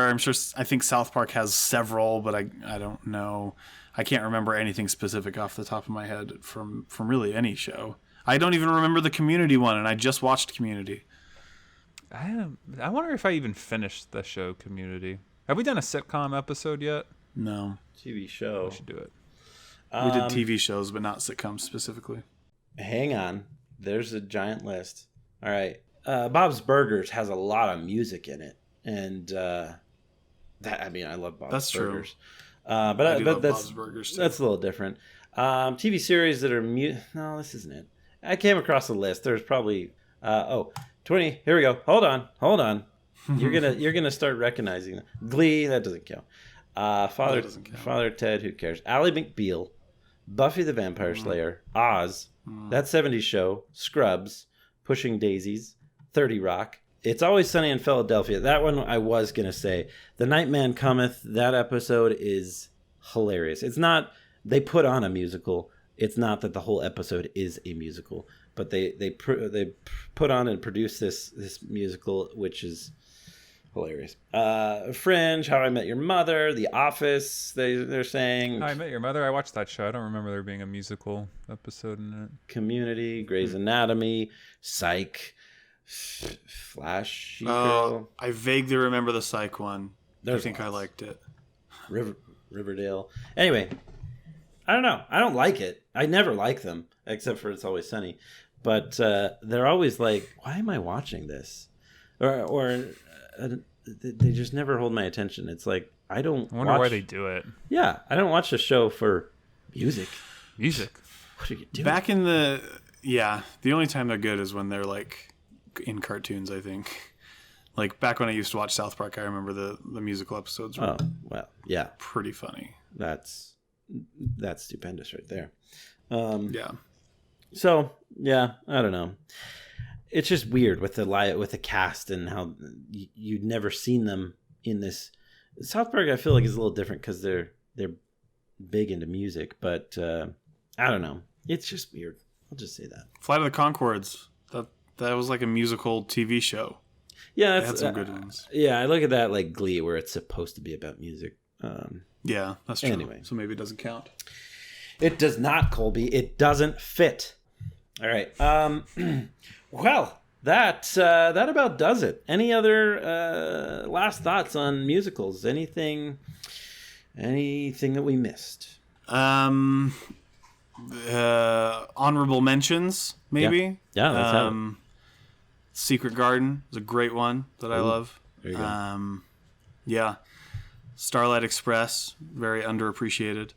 I think South Park has several, but I don't know. I can't remember anything specific off the top of my head from really any show. I don't even remember the Community one, and I just watched Community. I wonder if I even finished the show Community. Have we done a sitcom episode yet? No. TV show. We should do it. We did TV shows, but not sitcoms specifically. Hang on. There's a giant list. All right. Bob's Burgers has a lot of music in it. And I love Bob's That's true. Burgers. I But do love that's Bob's Burgers, too. that's a little different. TV series that are no, this isn't it. I came across a list. There's probably 20. Here we go. Hold on. You're gonna start recognizing them. Glee, that doesn't count. That doesn't count. Father Ted, who cares? Ally McBeal, Buffy the Vampire Slayer, Oz, That 70s Show, Scrubs, Pushing Daisies, 30 Rock. It's Always Sunny in Philadelphia. That one I was going to say. The Night Man Cometh, that episode is hilarious. It's not, they put on a musical. It's not that the whole episode is a musical. But they put on and produce this musical, which is hilarious. Fringe, How I Met Your Mother, The Office, they're saying. How I Met Your Mother. I watched that show. I don't remember there being a musical episode in it. Community, Grey's Anatomy, Psych, Flash Girl, I vaguely remember the Psych one. There's I think I lots. liked it. Riverdale. Anyway, I don't know. I don't like it. I never like them, except for It's Always Sunny. But they're always like, why am I watching this? Or they just never hold my attention. It's like, I wonder why they do it. Yeah, I don't watch the show for music. Music. What are you doing? Back in the only time they're good is when they're like in cartoons, I think. Like back when I used to watch South Park, I remember the musical episodes were well, yeah. pretty funny. That's stupendous right there. Yeah. So, yeah, I don't know. It's just weird with the cast and how you'd never seen them in this. South Park, I feel like, is a little different because they're big into music, but I don't know. It's just weird. I'll just say that. Flight of the Conchords. That was like a musical TV show. Yeah, They that's had some good ones. Yeah, I look at that like Glee, where it's supposed to be about music. Yeah, that's true. Anyway. So maybe it doesn't count. It does not, Colby. It doesn't fit. All right. Well, that about does it. Any other last thoughts on musicals? Anything that we missed? Honorable mentions, maybe. Yeah, let's have it. Secret Garden is a great one that I love. There you go. Yeah. Starlight Express, very underappreciated.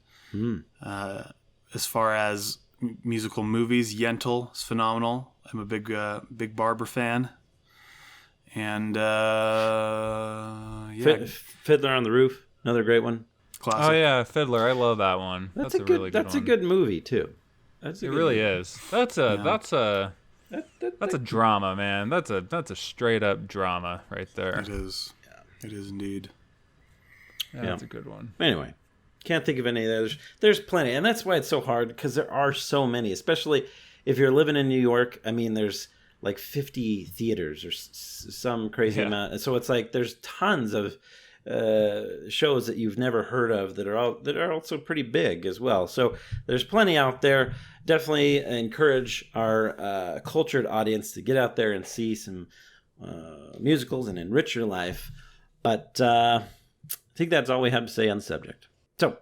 As far as musical movies, Yentl is phenomenal. I'm a big Barbara fan. And Fiddler on the Roof, another great one. classic. Oh yeah, Fiddler. I love that one. That's a really good That's one. a good movie too. It really is. That's a drama, man. That's a straight up drama right there. It is. It is indeed. Yeah, that's a good one. Anyway, can't think of any others. There's plenty, and that's why it's so hard because there are so many. Especially if you're living in New York. I mean, there's like 50 theaters or some crazy amount. So it's like there's tons of shows that you've never heard of that are also pretty big as well. So there's plenty out there. Definitely encourage our cultured audience to get out there and see some musicals and enrich your life. But I think that's all we have to say on the subject. So,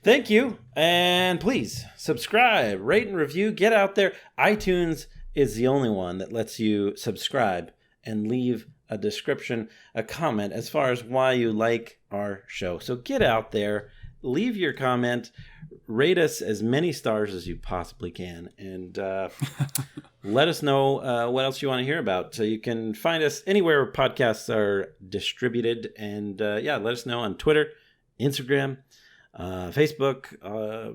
thank you, and please subscribe, rate, and review. Get out there. iTunes is the only one that lets you subscribe and leave a description, a comment as far as why you like our show. So get out there, leave your comment, rate us as many stars as you possibly can, and let us know what else you want to hear about. So you can find us anywhere podcasts are distributed, and let us know on Twitter, Instagram, Facebook.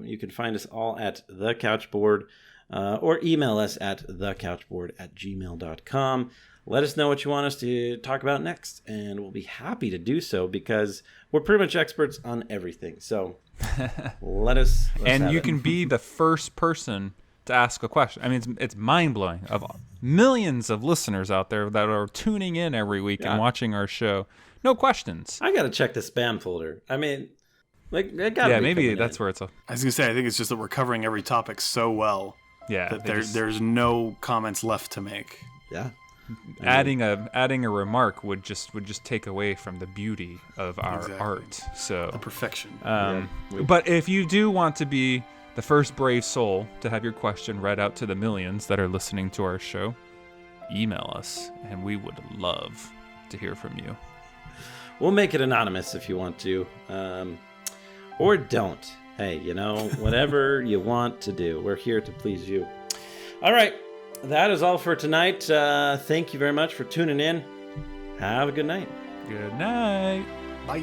You can find us all at The Couchboard, or email us at thecouchboard@gmail.com. Let us know what you want us to talk about next, and we'll be happy to do so because we're pretty much experts on everything. So let us and have you it. can be the first person to ask a question. I mean, it's mind-blowing of millions of listeners out there that are tuning in every week and watching our show. No questions. I got to check the spam folder. I mean, like, it got Yeah, maybe that's where it's a... I was gonna say, I think it's just that we're covering every topic so well Yeah, that they just- there's no comments left to make. Yeah. adding a remark would just take away from the beauty of our Exactly. art. So The perfection. but if you do want to be the first brave soul to have your question read out to the millions that are listening to our show, email us, and we would love to hear from you. We'll make it anonymous if you want to, or don't. Hey, whatever you want to do. We're here to please you. All right. That is all for tonight. Thank you very much for tuning in. Have a good night. Good night. Bye.